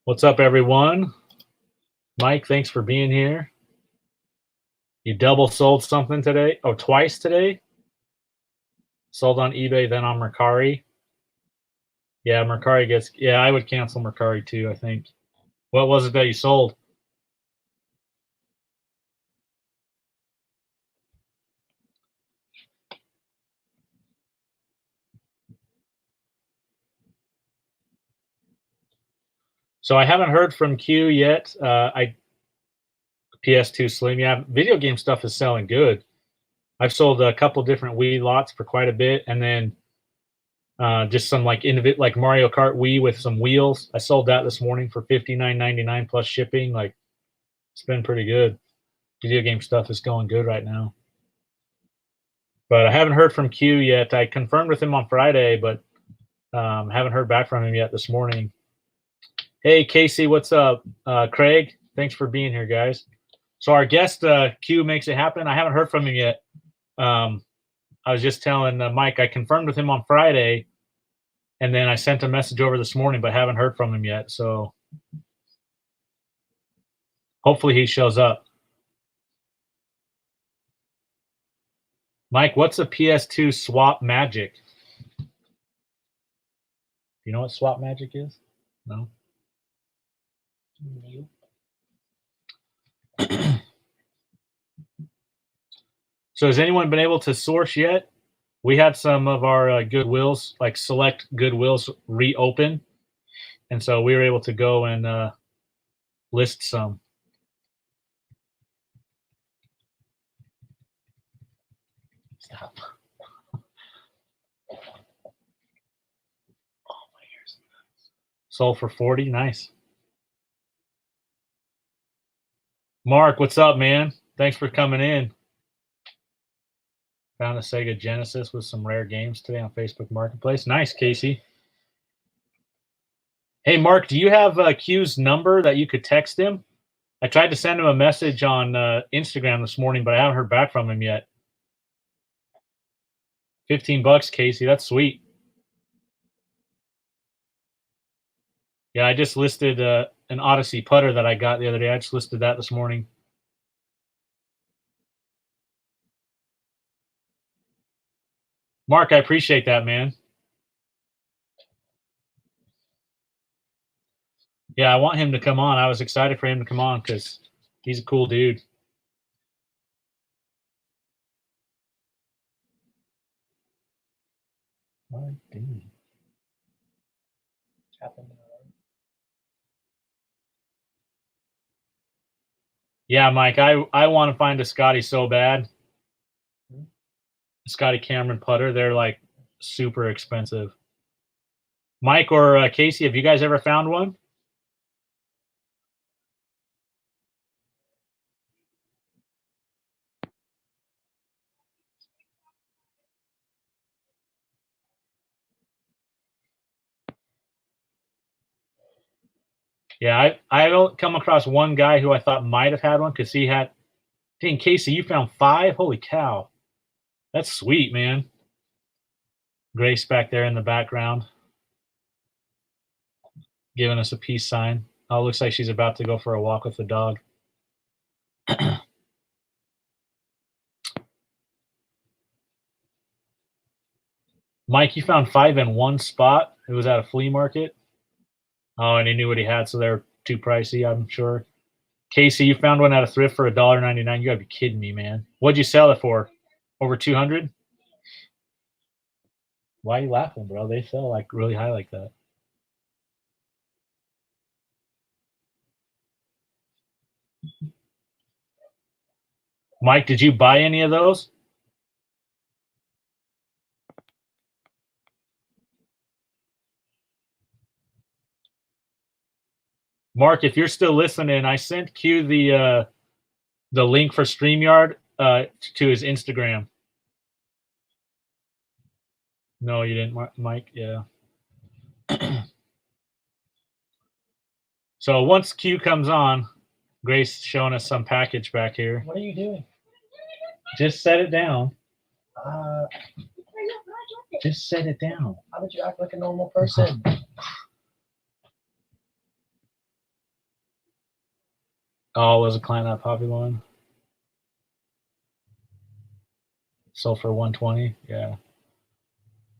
What's up, everyone? Mike, thanks for being here. You double sold something today? Oh, twice today? Sold on eBay, then on Mercari. Yeah, Mercari gets... Yeah, I would cancel Mercari too, I think. What was it that you sold? So I haven't heard from Q yet. PS2 Slim. Yeah, video game stuff is selling good. I've sold a couple different Wii lots for quite a bit, and then just some like Mario Kart Wii with some wheels. I sold that this morning for $59.99 plus shipping. Like, it's been pretty good. Video game stuff is going good right now. But I haven't heard from Q yet. I confirmed with him on Friday, but haven't heard back from him yet this morning. Hey, Casey, what's up? Craig, thanks for being here, guys. So our guest, Q, makes it happen. I haven't heard from him yet. I was just telling Mike, I confirmed with him on Friday, and then I sent a message over this morning, but haven't heard from him yet. So hopefully he shows up. Mike, what's a PS2 swap magic? Do you know what swap magic is? No? So has anyone been able to source yet? We had some of our Goodwills, like select Goodwills, reopen, and so we were able to go and list some. Stop. Oh, my ears. Sold for 40. Nice. Mark, what's up, man? Thanks for coming in. Found a Sega Genesis with some rare games today on Facebook Marketplace. Nice, Casey. Hey, Mark, do you have Q's number that you could text him? I tried to send him a message on Instagram this morning, but I haven't heard back from him yet. $15, Casey. That's sweet. Yeah, I just listed an Odyssey putter that I got the other day. I just listed that this morning. Mark, I appreciate that, man. Yeah, I want him to come on. I was excited for him to come on because he's a cool dude. What dude? Yeah, Mike, I want to find a Scotty so bad. Scotty Cameron putter. They're like super expensive. Mike or Casey, have you guys ever found one? Yeah, I don't come across one guy who I thought might have had one because he had. Dang, Casey, you found 5? Holy cow. That's sweet, man. Grace back there in the background giving us a peace sign. Oh, looks like she's about to go for a walk with the dog. Mike, you found 5 in one spot. It was at a flea market. Oh, and he knew what he had, so they're too pricey, I'm sure. Casey, you found one at a thrift for $1.99. You gotta be kidding me, man. What'd you sell it for? Over 200? Why are you laughing, bro? They sell like really high like that. Mike, did you buy any of those? Mark, if you're still listening, I sent Q the link for StreamYard to his Instagram. No, you didn't, Mike. Yeah. So once Q comes on, Grace showing us some package back here. What are you doing? Just set it down. Just set it down. How did you act like a normal person? Oh, was a client that popular one? Sold for 120. Yeah.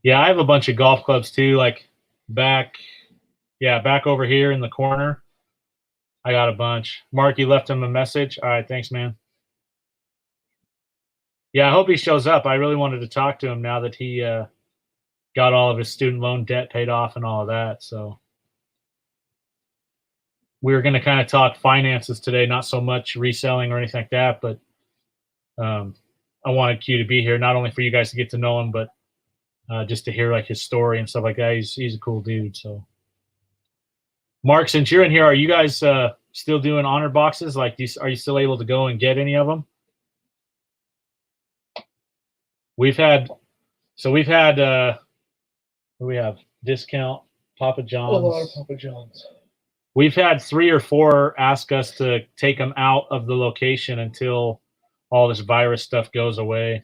Yeah, I have a bunch of golf clubs too, like back over here in the corner. I got a bunch. Mark, you left him a message. All right, thanks, man. Yeah, I hope he shows up. I really wanted to talk to him now that he got all of his student loan debt paid off and all of that. So we were going to kind of talk finances today, not so much reselling or anything like that, but I wanted Q to be here, not only for you guys to get to know him, but just to hear like his story and stuff like that. He's a cool dude. So, Mark, since you're in here, are you guys still doing honor boxes? Like, are you still able to go and get any of them? We've had what do we have? Discount Papa John's. A lot of Papa John's. We've had 3 or 4 ask us to take them out of the location until all this virus stuff goes away.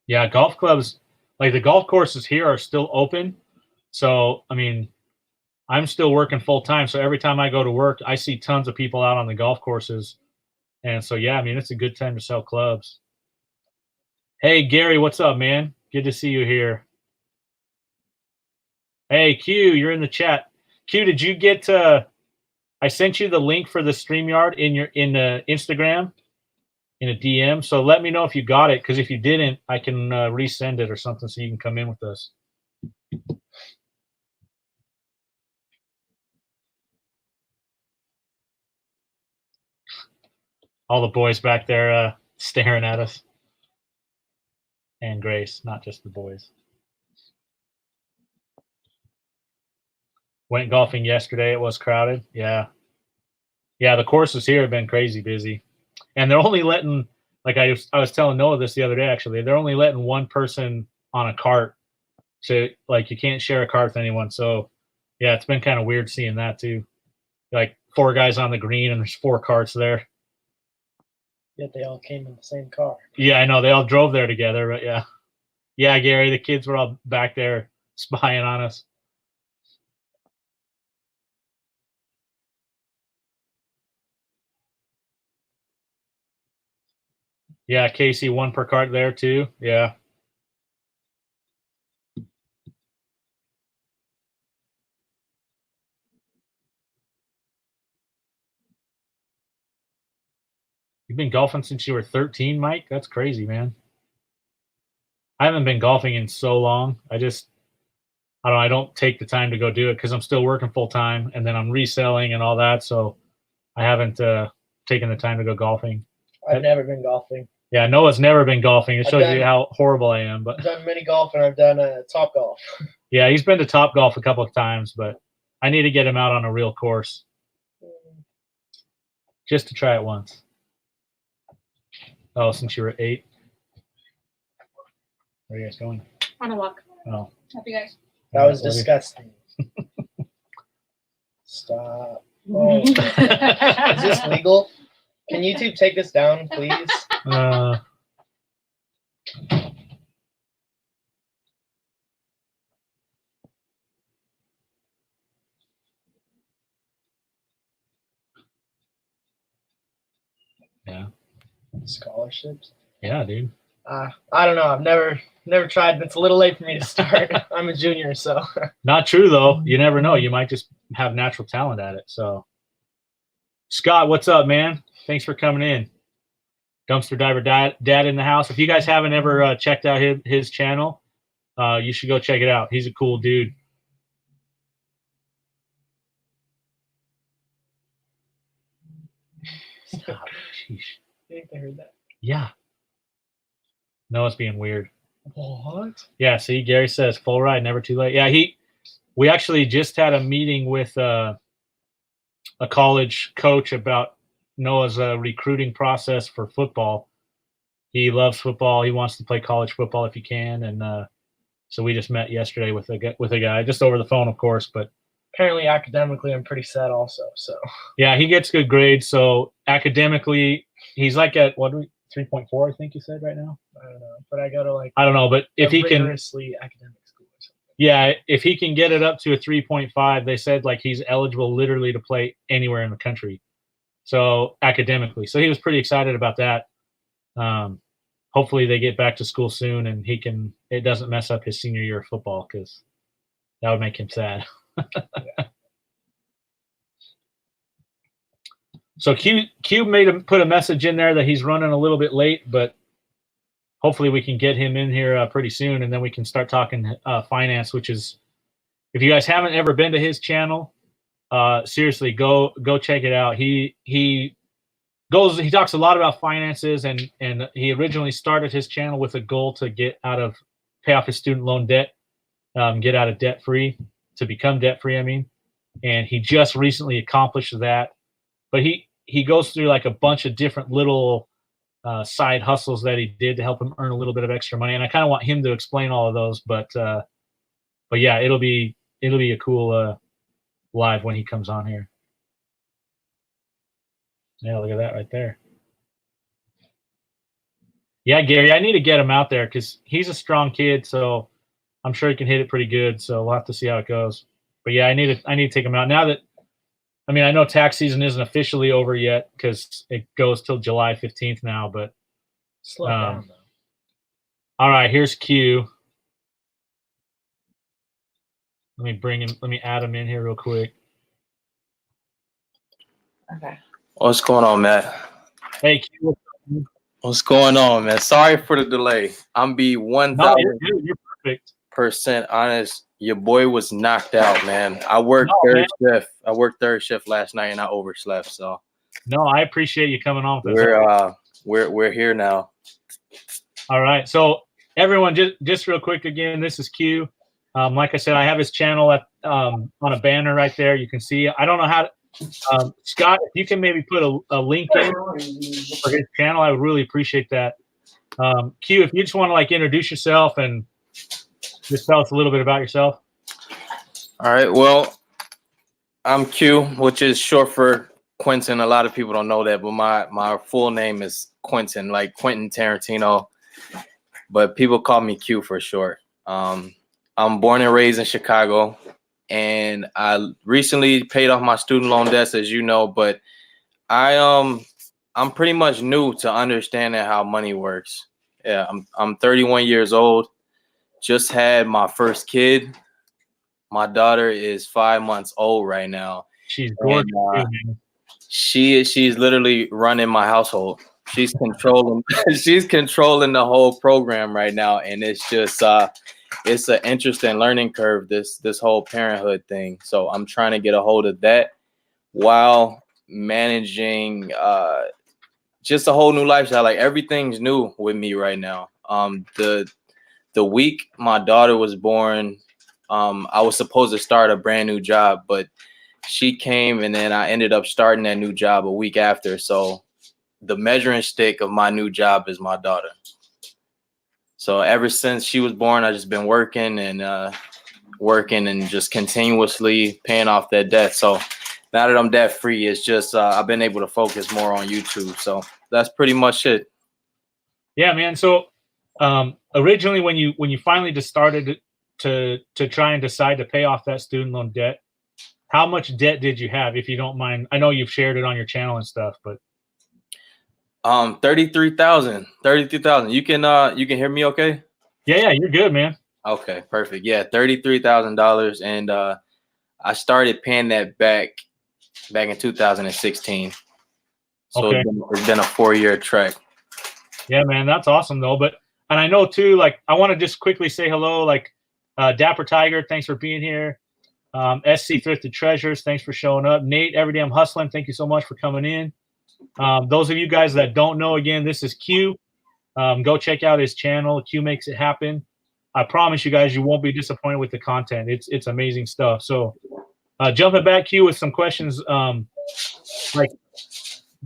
Yeah, golf clubs, like the golf courses here are still open. So, I mean, I'm still working full time. So every time I go to work, I see tons of people out on the golf courses. And so, yeah, I mean, it's a good time to sell clubs. Hey, Gary, what's up, man? Good to see you here. Hey, Q, you're in the chat. Q, did you get I sent you the link for the StreamYard in Instagram in a DM. So let me know if you got it, because if you didn't, I can resend it or something so you can come in with us. All the boys back there staring at us. And Grace, not just the boys. Went golfing yesterday. It was crowded. Yeah. Yeah, the courses here have been crazy busy. And they're only letting, like I was telling Noah this the other day, actually, they're only letting one person on a cart. So, like, you can't share a cart with anyone. So, yeah, it's been kind of weird seeing that, too. Like, 4 guys on the green, and there's 4 carts there. Yet they all came in the same car. Yeah, I know. They all drove there together, but yeah. Yeah, Gary, the kids were all back there spying on us. Yeah, Casey, 1 per cart there, too. Yeah. You've been golfing since you were 13, Mike? That's crazy, man. I haven't been golfing in so long. I don't take the time to go do it because I'm still working full time, and then I'm reselling and all that. So I haven't taken the time to go golfing. I've never been golfing. Yeah, Noah's never been golfing. It shows you how horrible I am. But I've done mini golf and I've done Top Golf. Yeah, he's been to Top Golf a couple of times, but I need to get him out on a real course just to try it once. Oh, since you were 8. Where are you guys going? On a walk. Oh. Love you guys. That was disgusting. Stop. Oh. Is this legal? Can YouTube take this down, please? Yeah. Scholarships? Yeah, dude. I don't know. I've never tried. It's a little late for me to start. I'm a junior, so. Not true, though. You never know. You might just have natural talent at it. So, Scott, what's up, man? Thanks for coming in. Dumpster Diver Dad in the house. If you guys haven't ever checked out his channel, you should go check it out. He's a cool dude. Stop. Sheesh. I think I heard that. Yeah. No, it's being weird. What? Yeah, see, Gary says full ride, never too late. Yeah, we actually just had a meeting with a college coach about Noah's recruiting process for football. He loves football. He wants to play college football if he can, and so we just met yesterday with a guy, just over the phone, of course. But apparently, academically, I'm pretty set also. So yeah, he gets good grades. So academically, he's like at 3.4, I think you said right now. I don't know, but I go to like I don't know, but if he can, rigorously academic school or something. yeah, if he can get it up to a 3.5, they said like he's eligible literally to play anywhere in the country. So academically, so he was pretty excited about that. Hopefully they get back to school soon and it doesn't mess up his senior year of football, because that would make him sad. So Q put a message in there that he's running a little bit late, but hopefully we can get him in here pretty soon, and then we can start talking finance, which is, if you guys haven't ever been to his channel, seriously, go check it out. He talks a lot about finances, and he originally started his channel with a goal to pay off his student loan debt, get out of debt free, to become debt free, I mean. And he just recently accomplished that. But he goes through like a bunch of different little side hustles that he did to help him earn a little bit of extra money. And I kind of want him to explain all of those, but yeah, it'll be a cool live when he comes on here. Yeah, look at that right there. Yeah, Gary, I need to get him out there because he's a strong kid, so I'm sure he can hit it pretty good. So we'll have to see how it goes. But yeah, I need to take him out now that. I mean, I know tax season isn't officially over yet because it goes till July 15th now, but slow down though. All right, here's Q. Let me add him in here real quick. Okay. What's going on, Matt? Hey, Q. What's going on, man? Sorry for the delay. I'm be 1,000% No, you're perfect. honest. Your boy was knocked out, man. I worked shift. I worked third shift last night and I overslept. So no, I appreciate you coming on with us. We're here now. All right. So everyone, just real quick again, this is Q. Like I said, I have his channel on a banner right there. You can see. I don't know how to, Scott, if you can maybe put a link in for his channel, I would really appreciate that. Q, if you just want to like introduce yourself and just tell us a little bit about yourself. All right. Well, I'm Q, which is short for Quentin. A lot of people don't know that, but my full name is Quentin, like Quentin Tarantino, but people call me Q for short. I'm born and raised in Chicago, and I recently paid off my student loan debts, as you know, but I'm pretty much new to understanding how money works. Yeah, I'm 31 years old. Just had my first kid. My daughter is 5 months old right now. She's gorgeous. She's literally running my household. She's controlling the whole program right now, and it's just it's an interesting learning curve, this whole parenthood thing. So I'm trying to get a hold of that while managing just a whole new lifestyle. Like everything's new with me right now. The week my daughter was born, I was supposed to start a brand new job, but she came and then I ended up starting that new job a week after. So the measuring stick of my new job is my daughter. So ever since she was born, I've just been working and just continuously paying off that debt. So now that I'm debt free, it's just I've been able to focus more on YouTube. So that's pretty much it. Yeah, man. So originally when you finally just started to try and decide to pay off that student loan debt, how much debt did you have, if you don't mind? I know you've shared it on your channel and stuff, but 33,000. You can hear me okay? Yeah, you're good, man. Okay, perfect. Yeah, $33,000, and I started paying that back in 2016. So okay. It's been a 4-year trek. Yeah, man, that's awesome though. And I know too, like, I want to just quickly say hello, like Dapper Tiger, thanks for being here. SC Thrifted Treasures, thanks for showing up. Nate, Everyday I'm Hustling, thank you so much for coming in. Those of you guys that don't know, again, this is Q. Go check out his channel. Q makes it happen. I promise you guys, you won't be disappointed with the content. It's amazing stuff. So jumping back, Q, with some questions, like,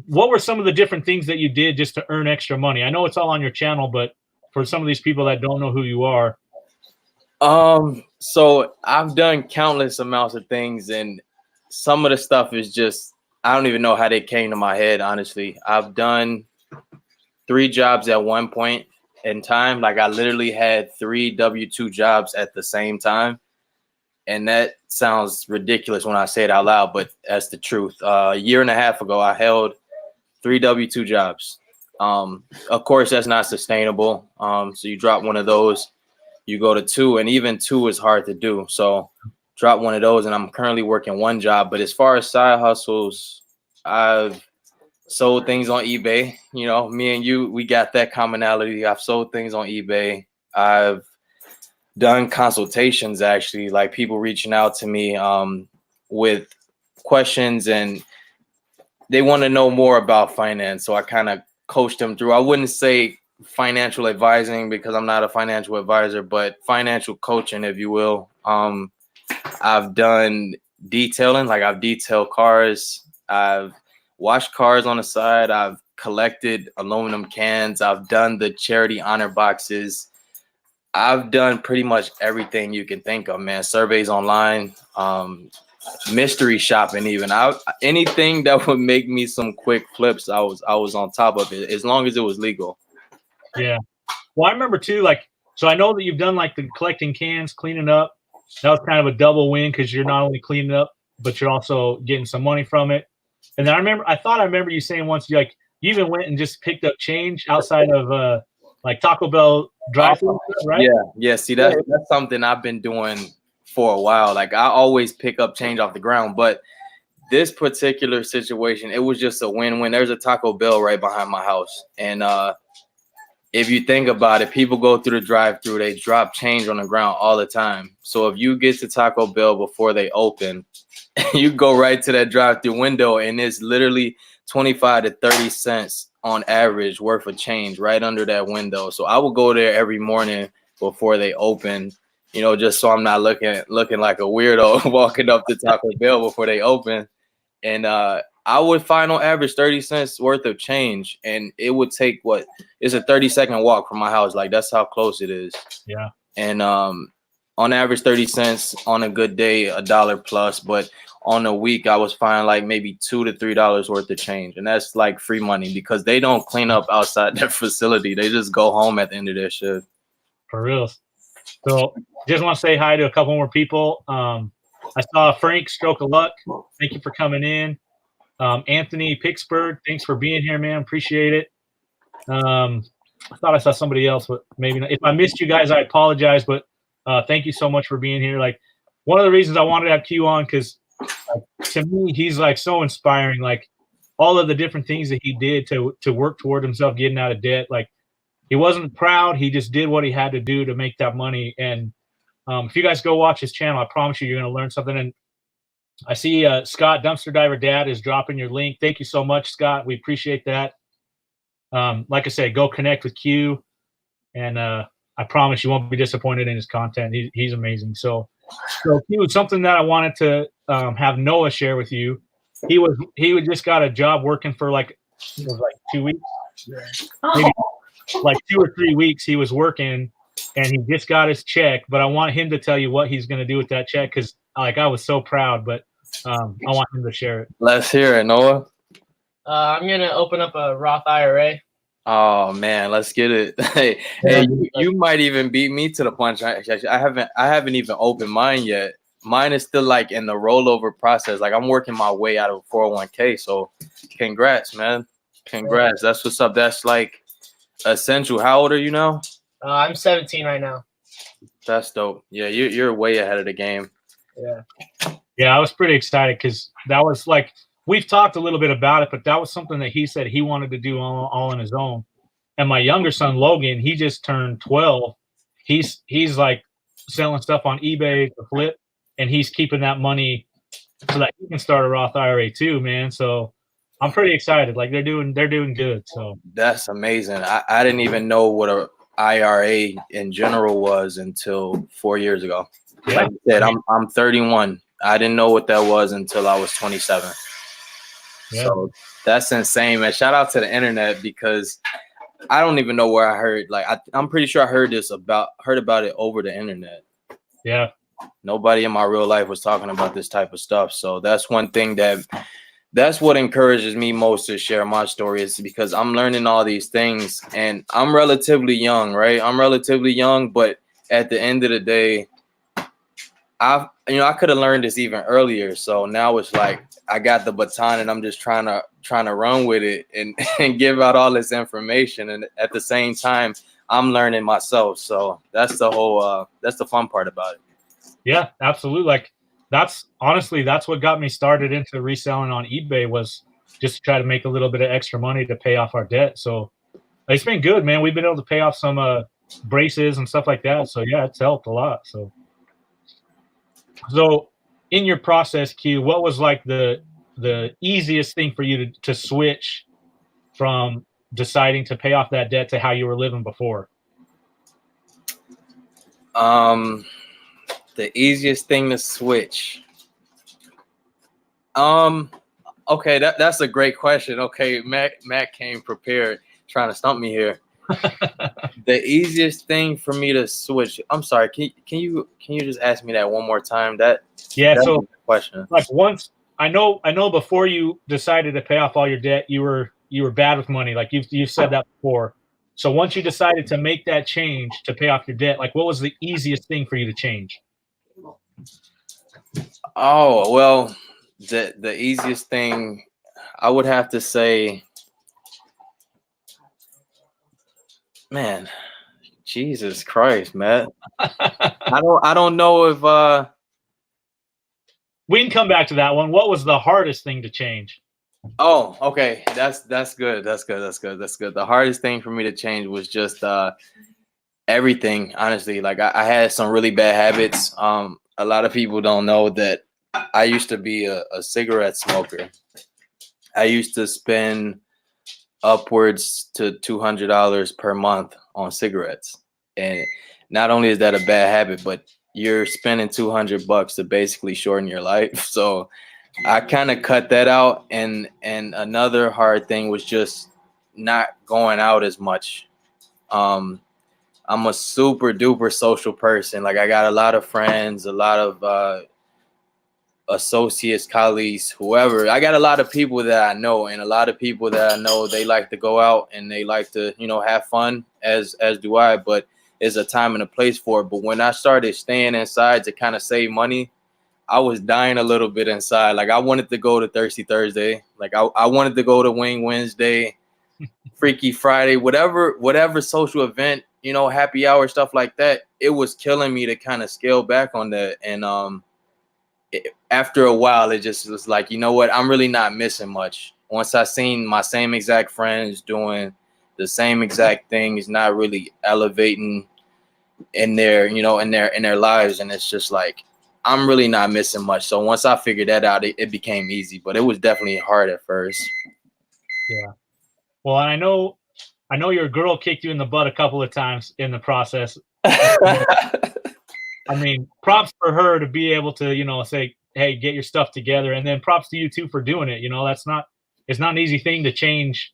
what were some of the different things that you did just to earn extra money? I know it's all on your channel, but for some of these people that don't know who you are. So I've done countless amounts of things, and some of the stuff is just, I don't even know how they came to my head, honestly. I've done 3 jobs at one point in time. Like I literally had 3 W-2 jobs at the same time. And that sounds ridiculous when I say it out loud, but that's the truth. A year and a half ago, I held 3 W-2 jobs. Of course, that's not sustainable. So you drop one of those, you go to 2, and even 2 is hard to do. So drop one of those, and I'm currently working 1 job. But as far as side hustles, I've sold things on eBay. You know, me and you, we got that commonality. I've sold things on eBay. I've done consultations, actually, like people reaching out to me with questions, and they want to know more about finance. So I kind of coach them through. I wouldn't say financial advising because I'm not a financial advisor, but financial coaching, if you will. I've done detailing, like I've detailed cars. I've washed cars on the side. I've collected aluminum cans. I've done the charity honor boxes. I've done pretty much everything you can think of, man. Surveys online, mystery shopping, even. Anything that would make me some quick flips, I was on top of it, as long as it was legal. Yeah. Well, I remember too, like, so I know that you've done like the collecting cans, cleaning up. That was kind of a double win because you're not only cleaning up, but you're also getting some money from it. And then I thought I remember you saying once, you even went and just picked up change outside of like Taco Bell drive-thru, right? Yeah. See, that's something I've been doing for a while. Like I always pick up change off the ground, but this particular situation, it was just a win-win. There's a Taco Bell right behind my house, and if you think about it, people go through the drive-thru, they drop change on the ground all the time. So if you get to Taco Bell before they open, you go right to that drive-thru window, and it's literally 25 to 30 cents on average worth of change right under that window. So I would go there every morning before they open, you know, just so I'm not looking like a weirdo walking up to Taco Bell before they open. And I would find on average 30 cents worth of change, and it would take it's a 30-second walk from my house. Like that's how close it is. Yeah. And on average 30 cents, on a good day, $1 plus, but on a week I was finding like maybe $2 to $3 worth of change, and that's like free money because they don't clean up outside their facility. They just go home at the end of their shift. For real. So just want to say hi to a couple more people. I saw Frank Stroke of Luck. Thank you for coming in. Anthony Pittsburgh, thanks for being here, man. Appreciate it. I thought I saw somebody else, but maybe not. If I missed you guys, I apologize, but thank you so much for being here. Like one of the reasons I wanted to have Q on, because to me, he's like so inspiring. Like all of the different things that he did to work toward himself getting out of debt. Like he wasn't proud. He just did what he had to do to make that money. And if you guys go watch his channel, I promise you, you're going to learn something. And I see Scott, Dumpster Diver Dad, is dropping your link. Thank you so much, Scott. We appreciate that. Like I said, go connect with Q, and I promise you won't be disappointed in his content. He's amazing. So Q, something that I wanted to have Noah share with you. He just got a job working for like 2 weeks, maybe like 2 or 3 weeks. He was working, and he just got his check. But I want him to tell you what he's going to do with that check, because I was so proud. But I want him to share it. Let's hear it, Noah. I'm gonna open up a Roth IRA. Oh man, let's get it. Hey, you might even beat me to the punch. I haven't even opened mine yet. Mine is still like in the rollover process. Like I'm working my way out of 401k. So congrats, man. Congrats. That's what's up. That's like essential. How old are you now? I'm 17 right now. That's dope. Yeah, you're way ahead of the game. Yeah, I was pretty excited because that was like, we've talked a little bit about it, but that was something that he said he wanted to do all on his own. And my younger son, Logan, he just turned 12. He's like selling stuff on eBay to flip, and he's keeping that money so that he can start a Roth IRA too, man. So I'm pretty excited. Like they're doing good. So that's amazing. I didn't even know what a IRA in general was until 4 years ago. Yeah. Like I said, I'm 31. I didn't know what that was until I was 27. Yeah. So that's insane, man. Shout out to the internet, because I don't even know where I heard. Like I'm pretty sure I heard about it over the internet. Yeah. Nobody in my real life was talking about this type of stuff. So that's one thing that that's what encourages me most to share my story, is because I'm learning all these things, and I'm relatively young, right? I'm relatively young, but at the end of the day, I could have learned this even earlier. So now it's like I got the baton and I'm just trying to run with it and, and give out all this information. And at the same time, I'm learning myself. So that's the whole that's the fun part about it. Yeah, absolutely. Like that's what got me started into reselling on eBay, was just to try to make a little bit of extra money to pay off our debt. So it's been good, man. We've been able to pay off some braces and stuff like that. So yeah, it's helped a lot. So in your process, Q, what was like the easiest thing for you to switch from deciding to pay off that debt to how you were living before? The easiest thing to switch. Okay, that's a great question. Okay, Matt came prepared, trying to stump me here. The easiest thing for me to switch. I'm sorry. Can you just ask me that one more time? Yeah. So question. Like once I know before you decided to pay off all your debt, you were bad with money. Like you've said that before. So once you decided to make that change to pay off your debt, like what was the easiest thing for you to change? Oh, well, the easiest thing, I would have to say, man, Jesus Christ, Matt. I don't know if we can come back to that one. What was the hardest thing to change? Oh, okay. That's good. That's good. The hardest thing for me to change was just everything, honestly. Like I had some really bad habits. A lot of people don't know that I used to be a cigarette smoker. I used to spend upwards to $200 per month on cigarettes. And not only is that a bad habit, but you're spending $200 to basically shorten your life. So I kind of cut that out. And another hard thing was just not going out as much. I'm a super duper social person. Like I got a lot of friends, a lot of associates, colleagues, whoever. I got a lot of people that I know, and a lot of people that I know, they like to go out and they like to, have fun, as do I, but there's a time and a place for it. But when I started staying inside to kind of save money, I was dying a little bit inside. Like I wanted to go to Thirsty Thursday. Like I wanted to go to Wing Wednesday, Freaky Friday, whatever social event, happy hour, stuff like that. It was killing me to kind of scale back on that. And after a while, it just was like, you know what? I'm really not missing much. Once I seen my same exact friends doing the same exact things, not really elevating in their, in their lives. And it's just like, I'm really not missing much. So once I figured that out, it became easy, but it was definitely hard at first. Yeah. Well, and I know your girl kicked you in the butt a couple of times in the process. I mean, props for her to be able to, say, hey, get your stuff together. And then props to you too for doing it. It's not an easy thing to change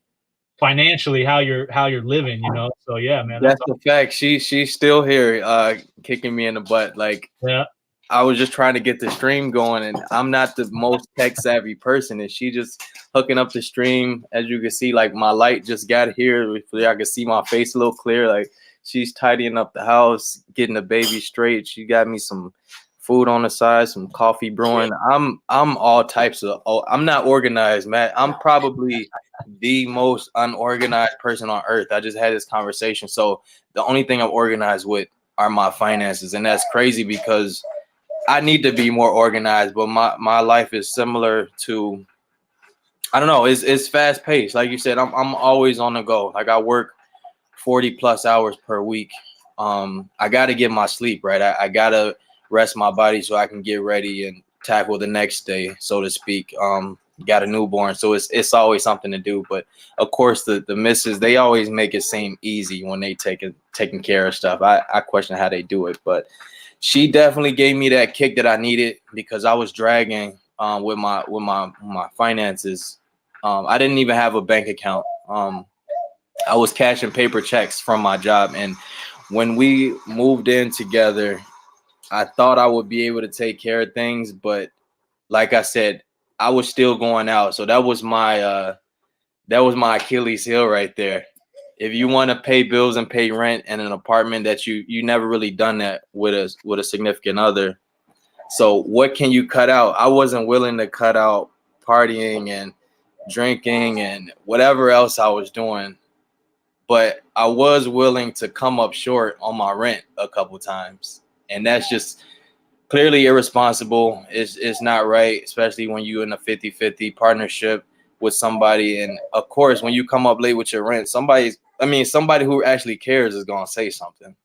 financially how you're living, So yeah, man. That's the fact. She's still here, kicking me in the butt. Like, yeah. I was just trying to get the stream going, and I'm not the most tech savvy person, and she just hooking up the stream. As you can see, like my light just got here. I can see my face a little clear. Like she's tidying up the house, getting the baby straight. She got me some food on the side, some coffee brewing. I'm all types of. Oh, I'm not organized, Matt. I'm probably the most unorganized person on earth. I just had this conversation. So the only thing I'm organized with are my finances, and that's crazy because I need to be more organized, but my life is similar to, I don't know, it's fast paced. Like you said, I'm always on the go. Like I work 40 plus hours per week. I got to get my sleep, right? I got to rest my body so I can get ready and tackle the next day, so to speak. Got a newborn, so it's always something to do. But of course, the missus, they always make it seem easy when they taking care of stuff. I question how they do it, but she definitely gave me that kick that I needed because I was dragging with my finances. I didn't even have a bank account. I was cashing paper checks from my job, and when we moved in together, I thought I would be able to take care of things, but like I said, I was still going out. So that was my Achilles heel right there. If you want to pay bills and pay rent in an apartment that you never really done that with a significant other. So what can you cut out? I wasn't willing to cut out partying and drinking and whatever else I was doing, but I was willing to come up short on my rent a couple times. And that's just clearly irresponsible. It's not right, especially when you're in a 50-50 partnership with somebody. And of course, when you come up late with your rent, somebody who actually cares is gonna say something.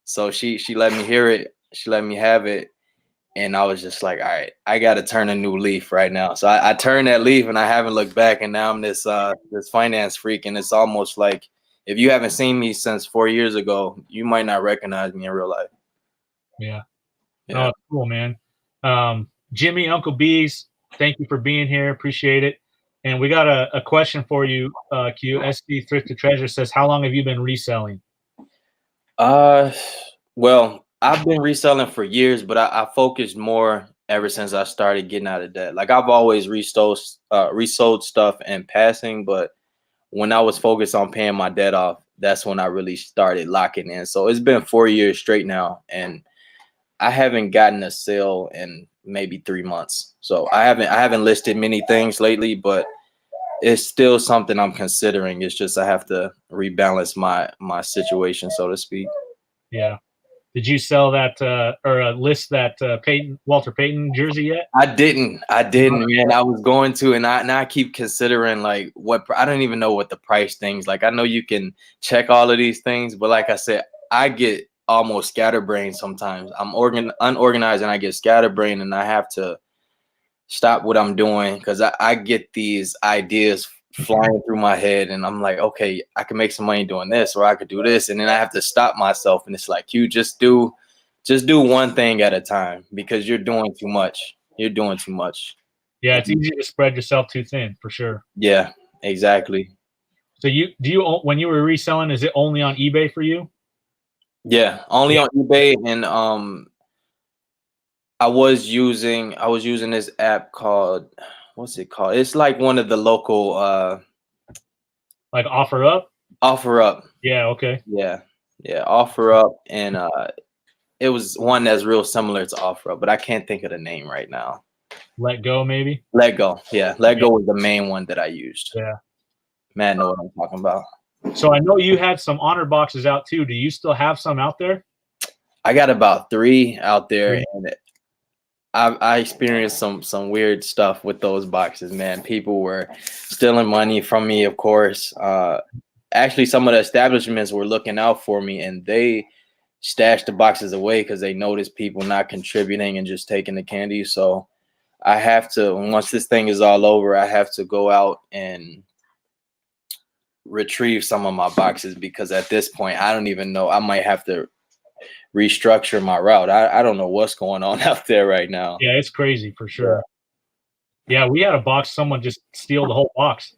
So she let me hear it. She let me have it. And I was just like, all right, I got to turn a new leaf right now. So I turned that leaf and I haven't looked back. And now I'm this finance freak. And it's almost like if you haven't seen me since 4 years ago, you might not recognize me in real life. Yeah. Yeah. Oh, cool, man. Jimmy, Uncle B's, thank you for being here. Appreciate it. And we got a question for you, Q. SD Thrift to Treasure says, how long have you been reselling? Well, I've been reselling for years, but I focused more ever since I started getting out of debt. Like I've always resold stuff in passing, but when I was focused on paying my debt off, that's when I really started locking in. So it's been 4 years straight now, and I haven't gotten a sale in maybe 3 months. So I haven't listed many things lately, but it's still something I'm considering. It's just I have to rebalance my situation, so to speak. Yeah. Did you sell that or list that Walter Payton jersey yet? I didn't, man. I was going to, and I keep considering like I don't even know what the price things. Like I know you can check all of these things, but like I said, I get almost scatterbrained sometimes. I'm unorganized and I get scatterbrained, and I have to stop what I'm doing because I get these ideas flying through my head, and I'm like, okay, I can make some money doing this, or I could do this, and then I have to stop myself, and it's like, you just do one thing at a time because you're doing too much. You're doing too much. Yeah, it's easy to spread yourself too thin, for sure. Yeah, exactly. So when you were reselling, is it only on eBay for you? Yeah, only on eBay, and I was using this app called, what's it called? It's like one of the local like OfferUp? OfferUp. Yeah, okay. Yeah, OfferUp, and it was one that's real similar to OfferUp, but I can't think of the name right now. Let Go, maybe? Let Go. Yeah, Let Go was the main one that I used. Yeah. Man, know what I'm talking about. So I know you had some honor boxes out too. Do you still have some out there? I got about 3 out there, and I experienced some weird stuff with those boxes, man. People were stealing money from me, of course. Actually, some of the establishments were looking out for me, and they stashed the boxes away because they noticed people not contributing and just taking the candy. So I have to, once this thing is all over, I have to go out and retrieve some of my boxes, because at this point, I don't even know. I might have to restructure my route. I don't know what's going on out there right now. Yeah, it's crazy for sure. Yeah, we had a box, someone just steal the whole box.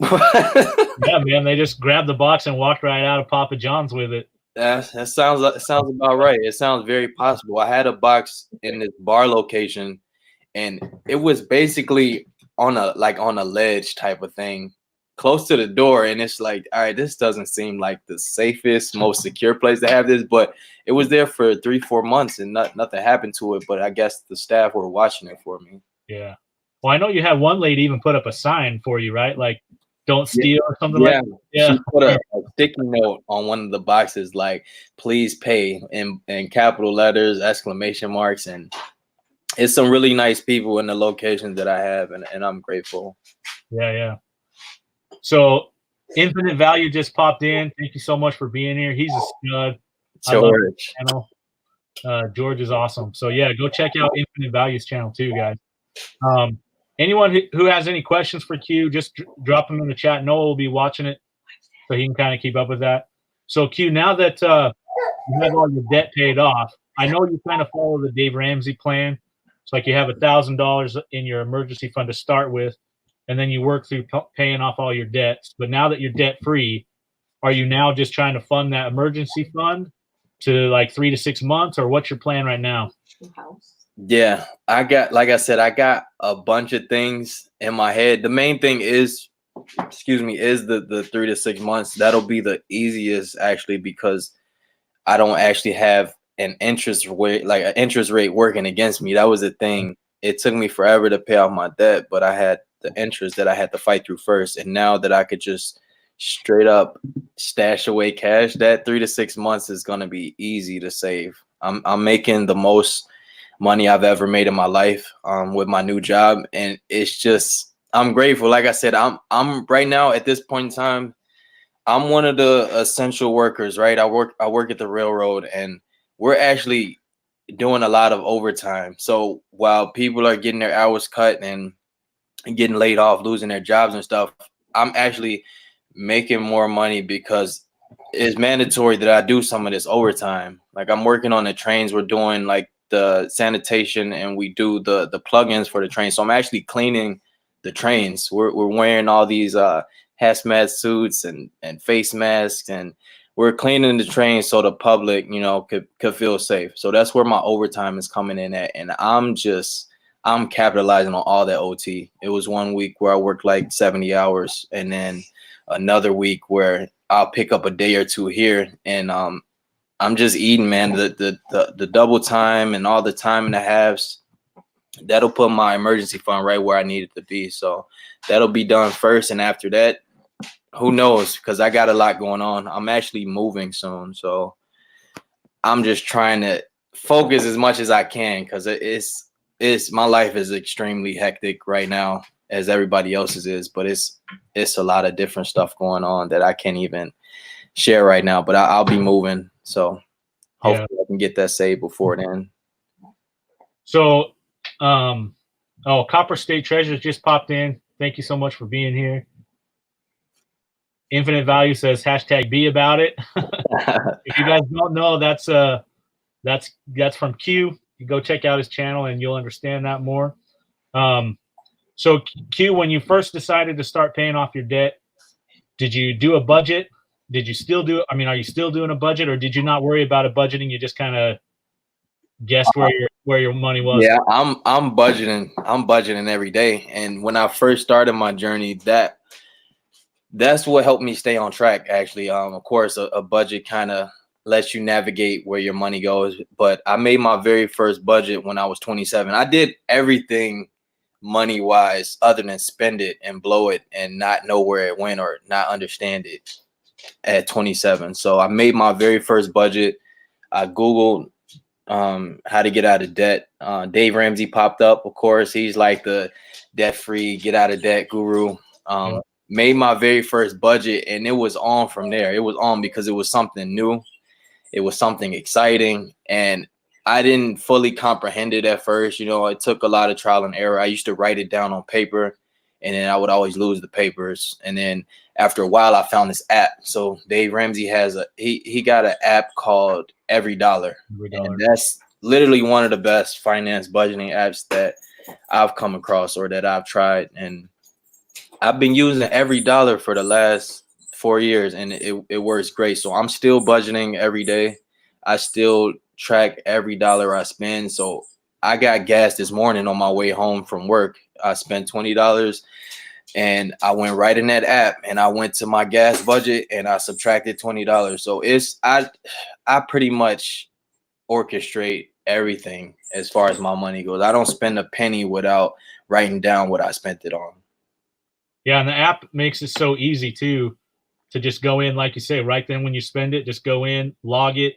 Yeah, man, they just grabbed the box and walked right out of Papa John's with it. That sounds about right. It sounds very possible. I had a box in this bar location, and it was basically on a ledge type of thing, close to the door, and it's like, all right, this doesn't seem like the safest, most secure place to have this, but it was there for 3-4 months and nothing happened to it. But I guess the staff were watching it for me. Yeah. Well, I know you had one lady even put up a sign for you, right? Like, don't steal or something like that. Yeah. She put a sticky note on one of the boxes, like, please pay, in capital letters, exclamation marks, and it's some really nice people in the locations that I have, and I'm grateful. Yeah. So Infinite Value just popped in. Thank you so much for being here. He's a stud. George. I love his channel. George is awesome. So yeah, go check out Infinite Value's channel too, guys. Anyone who has any questions for Q, just drop them in the chat. Noah will be watching it, so he can kind of keep up with that. So Q, now that you have all your debt paid off, I know you kind of follow the Dave Ramsey plan. It's like you have $1,000 in your emergency fund to start with, and then you work through paying off all your debts. But now that you're debt free, are you now just trying to fund that emergency fund to like 3 to 6 months, or what's your plan right now? Yeah, like I said, I got a bunch of things in my head. The main thing is, excuse me, is the 3 to 6 months. That'll be the easiest actually, because I don't actually have an interest rate working against me. That was the thing. It took me forever to pay off my debt, but I had the interest that I had to fight through first. And now that I could just straight up stash away cash, that 3 to 6 months is gonna be easy to save. I'm making the most money I've ever made in my life with my new job, and it's just I'm grateful. Like I said, I'm right now at this point in time, I'm one of the essential workers, right? I work at the railroad, and we're actually doing a lot of overtime. So while people are getting their hours cut and getting laid off, losing their jobs and stuff, I'm actually making more money because it's mandatory that I do some of this overtime. Like I'm working on the trains, we're doing like the sanitation, and we do the plugins for the train. So I'm actually cleaning the trains. We're wearing all these hazmat suits and face masks, and we're cleaning the train so the public, could feel safe. So that's where my overtime is coming in at, and I'm capitalizing on all that OT. It was 1 week where I worked like 70 hours, and then another week where I'll pick up a day or two here, and I'm just eating, man. The double time and all the time and a halves, that'll put my emergency fund right where I need it to be. So that'll be done first, and after that, who knows? Because I got a lot going on. I'm actually moving soon, so I'm just trying to focus as much as I can, because it's my life is extremely hectic right now, as everybody else's is, but it's a lot of different stuff going on that I can't even share right now. But I'll be moving, so hopefully I can get that saved before then. So, Copper State Treasures just popped in. Thank you so much for being here. Infinite Value says #be about it. If you guys don't know, that's from Q. You go check out his channel and you'll understand that more. So Q, when you first decided to start paying off your debt, did you do a budget? Did you still do it? I mean, are you still doing a budget, or did you not worry about a budgeting? You just kind of guessed where your money was? Yeah, I'm budgeting. I'm budgeting every day. And when I first started my journey, that's what helped me stay on track, actually. Of course, a budget kind of lets you navigate where your money goes. But I made my very first budget when I was 27. I did everything money-wise other than spend it and blow it and not know where it went or not understand it at 27. So I made my very first budget. I Googled how to get out of debt. Dave Ramsey popped up, of course. He's like the debt-free, get out of debt guru. Made my very first budget, and it was on from there. It was on because it was something new. It was something exciting, and I didn't fully comprehend it at first. It took a lot of trial and error. I used to write it down on paper, and then I would always lose the papers. And then after a while, I found this app. So Dave Ramsey has he got an app called Every Dollar. And that's literally one of the best finance budgeting apps that I've come across or that I've tried. And I've been using Every Dollar for the last 4 years, and it works great. So I'm still budgeting every day. I still track every dollar I spend. So I got gas this morning on my way home from work. I spent $20, and I went right in that app, and I went to my gas budget, and I subtracted $20. So I pretty much orchestrate everything as far as my money goes. I don't spend a penny without writing down what I spent it on. Yeah, and the app makes it so easy too, to just go in, like you say, right then when you spend it, just go in, log it,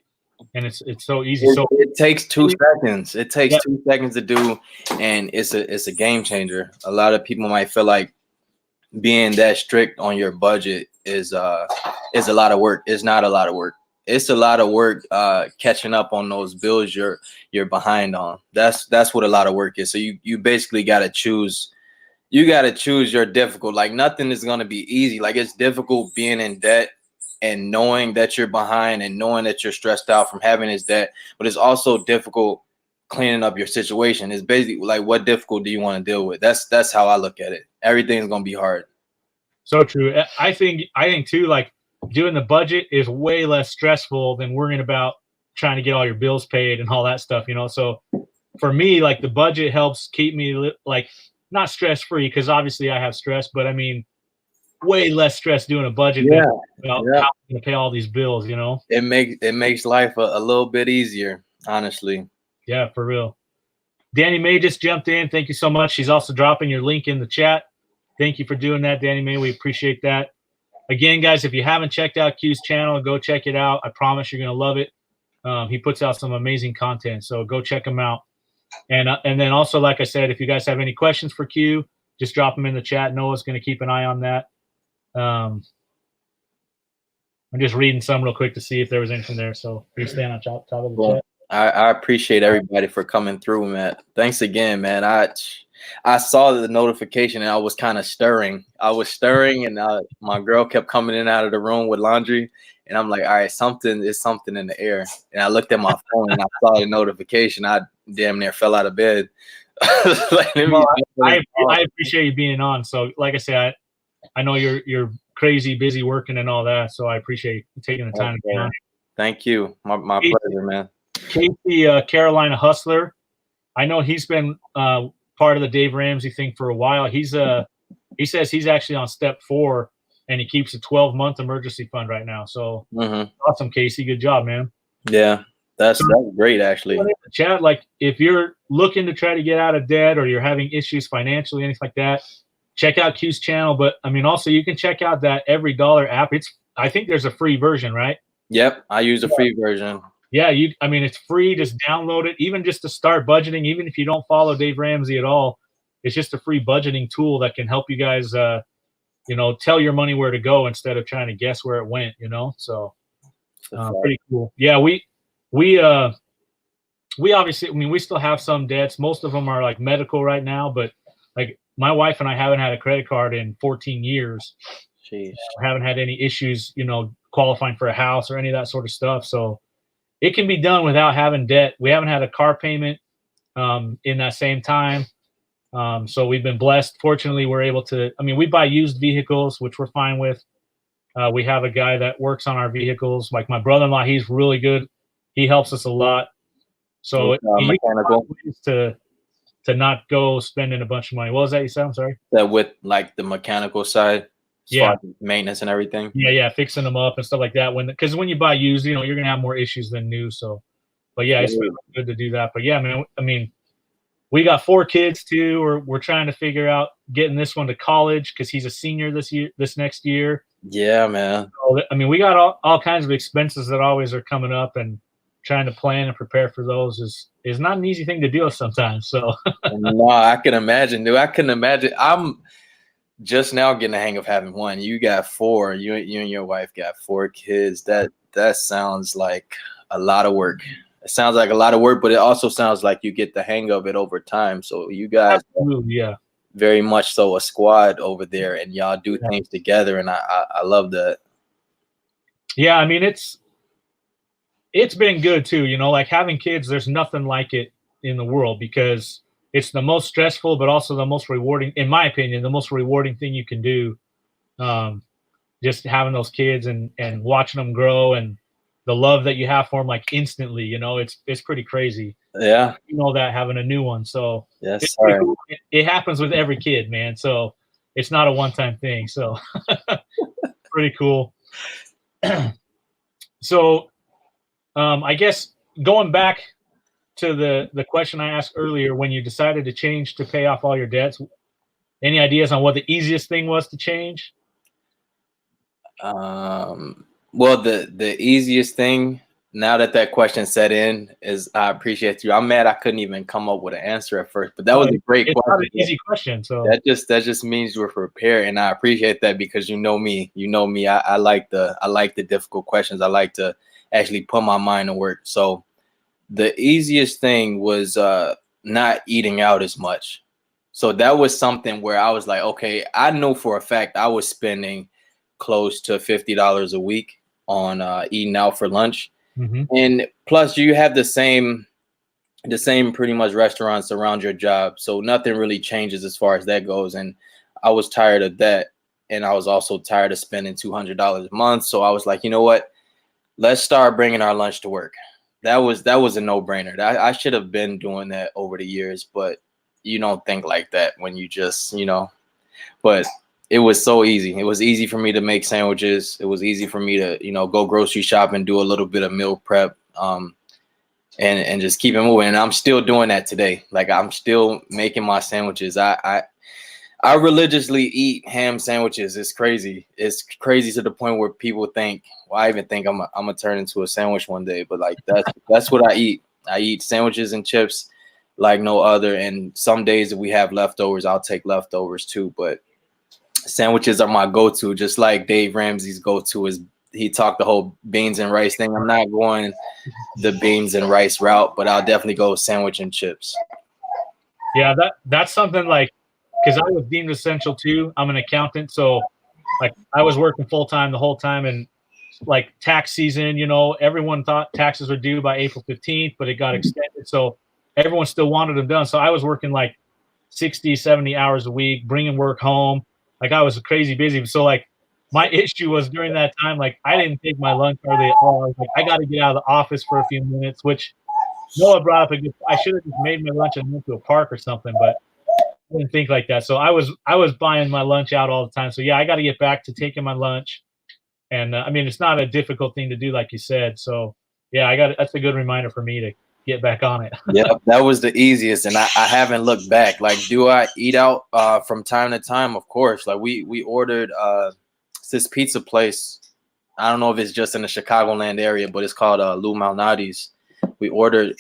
and it's so easy. So it takes 2 seconds. It takes 2 seconds to do, and it's a game changer. A lot of people might feel like being that strict on your budget is a lot of work. It's not a lot of work. It's a lot of work catching up on those bills you're behind on. That's what a lot of work is. So you basically got to choose. You got to choose your difficult. Like nothing is going to be easy. Like it's difficult being in debt and knowing that you're behind and knowing that you're stressed out from having this debt. But it's also difficult cleaning up your situation. It's basically like, what difficult do you want to deal with? That's how I look at it. Everything's going to be hard. So true. I think too, like doing the budget is way less stressful than worrying about trying to get all your bills paid and all that stuff, So for me, like the budget helps keep me like not stress free because obviously I have stress, but I mean, way less stress doing a budget than about Yeah. how I'm gonna pay all these bills. You know? It makes life a little bit easier, honestly. Yeah, for real. Danny May just jumped in. Thank you so much. She's also dropping your link in the chat. Thank you for doing that, Danny May. We appreciate that. Again, guys, if you haven't checked out Q's channel, go check it out. I promise you're going to love it. He puts out some amazing content, so go check him out. And then also, like I said, if you guys have any questions for Q, just drop them in the chat. Noah's going to keep an eye on that. I'm just reading some real quick to see if there was anything there. So please stand on top of the chat. I appreciate everybody for coming through, man. Thanks again, man. I saw the notification and I was kind of stirring. I was stirring, and my girl kept coming in and out of the room with laundry, and I'm like, all right, something in the air. And I looked at my phone and I saw the notification. I damn near fell out of bed. Like, I appreciate you being on. So, like I said, I know you're crazy busy working and all that. So I appreciate you taking the time to be on. Thank you. My pleasure, man. Casey, Carolina Hustler. I know he's been part of the Dave Ramsey thing for a while. He says he's actually on step 4, and he keeps a 12-month emergency fund right now. So awesome, Casey. Good job, man. Yeah, that's great, actually. Chat, like if you're looking to try to get out of debt or you're having issues financially, anything like that, check out Q's channel. But I mean, also you can check out that Every Dollar app. I think there's a free version, right? Yep, I use the free version. Yeah, I mean, it's free. Just download it. Even just to start budgeting, even if you don't follow Dave Ramsey at all, it's just a free budgeting tool that can help you guys, tell your money where to go instead of trying to guess where it went. So pretty cool. Yeah, we obviously, I mean, we still have some debts. Most of them are like medical right now, but like my wife and I haven't had a credit card in 14 years. Jeez. Haven't had any issues, qualifying for a house or any of that sort of stuff. So it can be done without having debt. We haven't had a car payment in that same time. So we've been blessed. Fortunately, we're able to, we buy used vehicles, which we're fine with. We have a guy that works on our vehicles. Like my brother-in-law, he's really good. He helps us a lot. So mechanical to not go spending a bunch of money. What was that you said? I'm sorry. That with like the mechanical side. Yeah, maintenance and everything. Yeah, fixing them up and stuff like that. Because when you buy used, you're gonna have more issues than new. So, but yeah, it's really good to do that. But yeah, man, I mean, we got 4 kids too. We're trying to figure out getting this one to college because he's a senior this next year. Yeah, man. So, we got all kinds of expenses that always are coming up, and trying to plan and prepare for those is not an easy thing to do sometimes. So no, I can imagine, dude. I can imagine. I'm just now getting the hang of having one. You got 4. You and your wife got 4 kids. That sounds like a lot of work. It sounds like a lot of work, but it also sounds like you get the hang of it over time. So you guys, yeah, very much so a squad over there, and y'all do things together, and I love that. Yeah, it's been good too. Like having kids, there's nothing like it in the world because it's the most stressful, but also the most rewarding, in my opinion, the most rewarding thing you can do. Just having those kids and watching them grow and the love that you have for them, like instantly, it's pretty crazy. Yeah. That having a new one. So yes, it happens with every kid, man. So it's not a one-time thing. So pretty cool. So I guess going back to the question I asked earlier, when you decided to change to pay off all your debts, any ideas on what the easiest thing was to change? Well, the easiest thing, now that question set in, is I appreciate you. I'm mad I couldn't even come up with an answer at first, but that was a great question. Not an easy question. So that just means you're prepared, and I appreciate that because you know me. I like the difficult questions. I like to actually put my mind to work. So the easiest thing was not eating out as much. So that was something where I was like, okay, I know for a fact I was spending close to $50 a week on eating out for lunch. And plus you have the same pretty much restaurants around your job. So nothing really changes as far as that goes. And I was tired of that. And I was also tired of spending $200 a month. So I was like, you know what? Let's start bringing our lunch to work. that was a no-brainer. I should have been doing that over the years, but you don't think like that when you just, but it was so easy. It was easy for me to make sandwiches. It was easy for me to, go grocery shop and do a little bit of meal prep, and just keep it moving. And I'm still doing that today. Like, I'm still making my sandwiches. I religiously eat ham sandwiches. It's crazy. It's crazy to the point where people think, well, I even think I'm gonna turn into a sandwich one day. But like, that's what I eat. I eat sandwiches and chips like no other. And some days if we have leftovers, I'll take leftovers too. But sandwiches are my go-to, just like Dave Ramsey's go-to is, he talked the whole beans and rice thing. I'm not going the beans and rice route, but I'll definitely go sandwich and chips. Yeah, that's something like, because I was deemed essential too. I'm an accountant, so like I was working full time the whole time, and like tax season, everyone thought taxes were due by April 15th, but it got extended, so everyone still wanted them done. So I was working like 60, 70 hours a week, bringing work home. Like, I was crazy busy. So like my issue was during that time, like I didn't take my lunch hardly at all. I was like, I got to get out of the office for a few minutes, which Noah brought up. I should have just made my lunch and went to a park or something, but I didn't think like that. So I was buying my lunch out all the time. So yeah, I got to get back to taking my lunch. And I mean, it's not a difficult thing to do, like you said. So yeah, that's a good reminder for me to get back on it. Yeah, that was the easiest, and I haven't looked back. Like, do I eat out from time to time? Of course. Like, we ordered this pizza place. I don't know if it's just in the Chicagoland area, but it's called Lou Malnati's. We ordered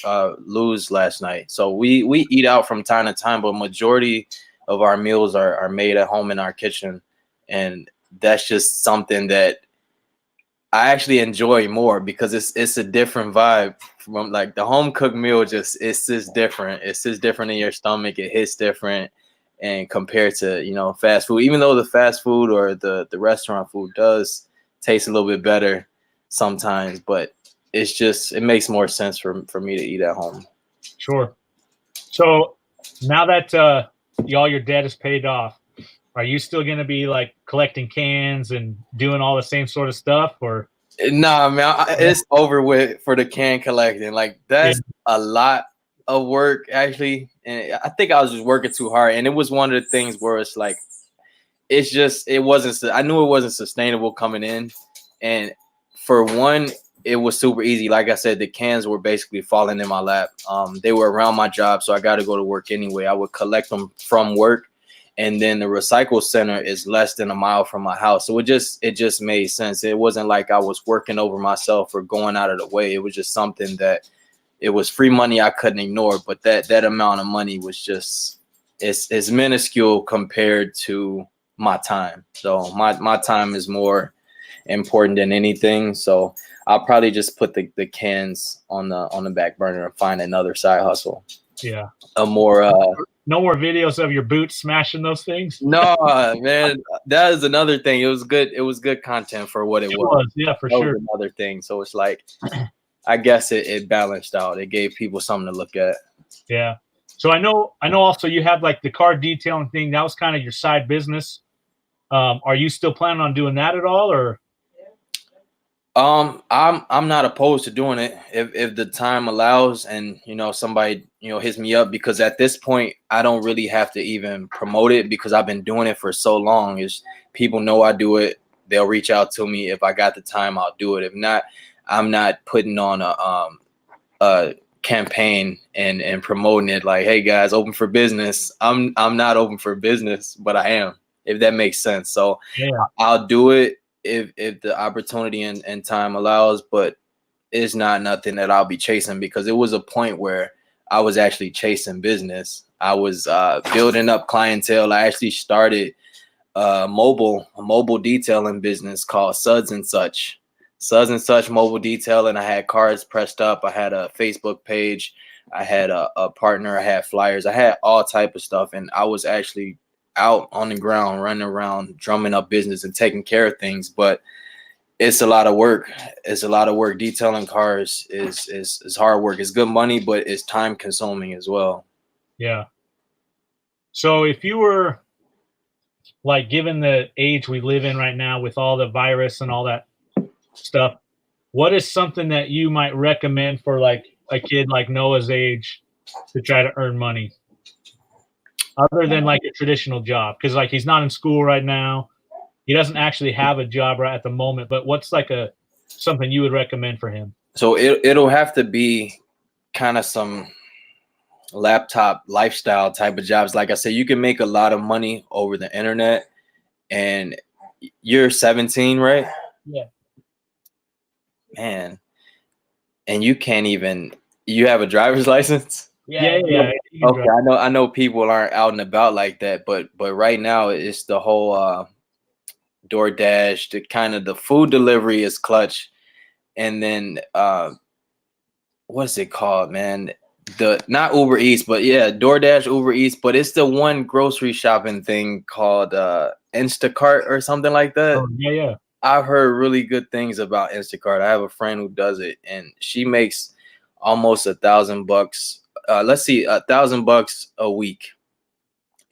Lou's last night. So we eat out from time to time, but majority of our meals are made at home in our kitchen, and that's just something that I actually enjoy more because it's a different vibe from like the home cooked meal. It's just different. It's just different in your stomach. It hits different, and compared to fast food, even though the fast food or the restaurant food does taste a little bit better sometimes, but it makes more sense for me to eat at home. Sure. So now that all your debt is paid off, are you still going to be like collecting cans and doing all the same sort of stuff, or? Nah, man, it's over with for the can collecting. Like, that's a lot of work, actually. And I think I was just working too hard. And it was one of the things where it's like, I knew it wasn't sustainable coming in. And for one, it was super easy. Like I said, the cans were basically falling in my lap. They were around my job, so I got to go to work anyway. I would collect them from work. And then the recycle center is less than a mile from my house. So it just made sense. It wasn't like I was working over myself or going out of the way. It was just something that it was free money I couldn't ignore. But that amount of money was just, it's minuscule compared to my time. So my time is more important than anything. So I'll probably just put the cans on the back burner and find another side hustle. Yeah. No more videos of your boots smashing those things? No, man, that is another thing. It was good content for what it was. Yeah, for sure. That was another thing. So it's like, I guess it balanced out. It gave people something to look at. Yeah. So I know also you have like the car detailing thing. That was kind of your side business. Are you still planning on doing that at all, or? I'm not opposed to doing it if the time allows, and somebody hits me up, because at this point I don't really have to even promote it because I've been doing it for so long. Is people know I do it, they'll reach out to me. If I got the time, I'll do it. If not, I'm not putting on a campaign and promoting it like, hey guys, open for business. I'm not open for business, but I am, if that makes sense. So yeah, I'll do it if the opportunity and time allows, but it's not nothing that I'll be chasing, because it was a point where I was actually chasing business. I was building up clientele. I actually started a mobile detailing business called Suds and Such Mobile Detailing. I had cars pressed up. I had a Facebook page. I had a partner. I had flyers. I had all type of stuff, and I was actually out on the ground, running around, drumming up business and taking care of things. But it's a lot of work. It's a lot of work. Detailing cars is hard work. It's good money, but it's time consuming as well. Yeah. So if you were like, given the age we live in right now with all the virus and all that stuff, what is something that you might recommend for like a kid like Noah's age to try to earn money, other than like a traditional job? Because like he's not in school right now, he doesn't actually have a job right at the moment. But what's like something you would recommend for him? So it'll have to be kind of some laptop lifestyle type of jobs. Like I said, you can make a lot of money over the internet. And you're 17, right? Yeah. Man. And you can't even, you have a driver's license? Yeah. Okay, I know people aren't out and about like that, but right now it's the whole DoorDash, the food delivery is clutch. And then what's it called, man? Not Uber Eats, but yeah, DoorDash, Uber Eats, but it's the one grocery shopping thing called Instacart or something like that. Oh, yeah. I've heard really good things about Instacart. I have a friend who does it, and she makes almost $1,000. Let's see, $1,000 a week,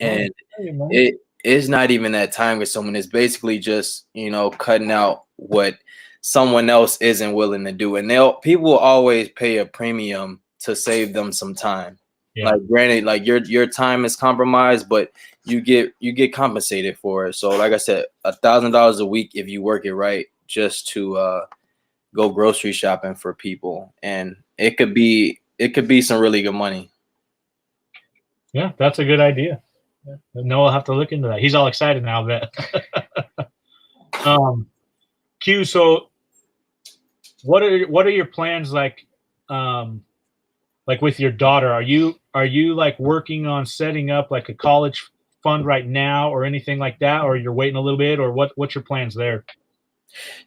and it is not even that time consuming. It's basically just cutting out what someone else isn't willing to do, and people will always pay a premium to save them some time. Yeah. Like granted, like your time is compromised, but you get compensated for it. So like I said, $1,000 a week if you work it right, just to go grocery shopping for people, and it could be some really good money. Yeah, that's a good idea. Noah will have to look into that. He's all excited now. That Q. So, what are your plans like with your daughter? Are you like working on setting up like a college fund right now or anything like that, or you're waiting a little bit, or what's your plans there?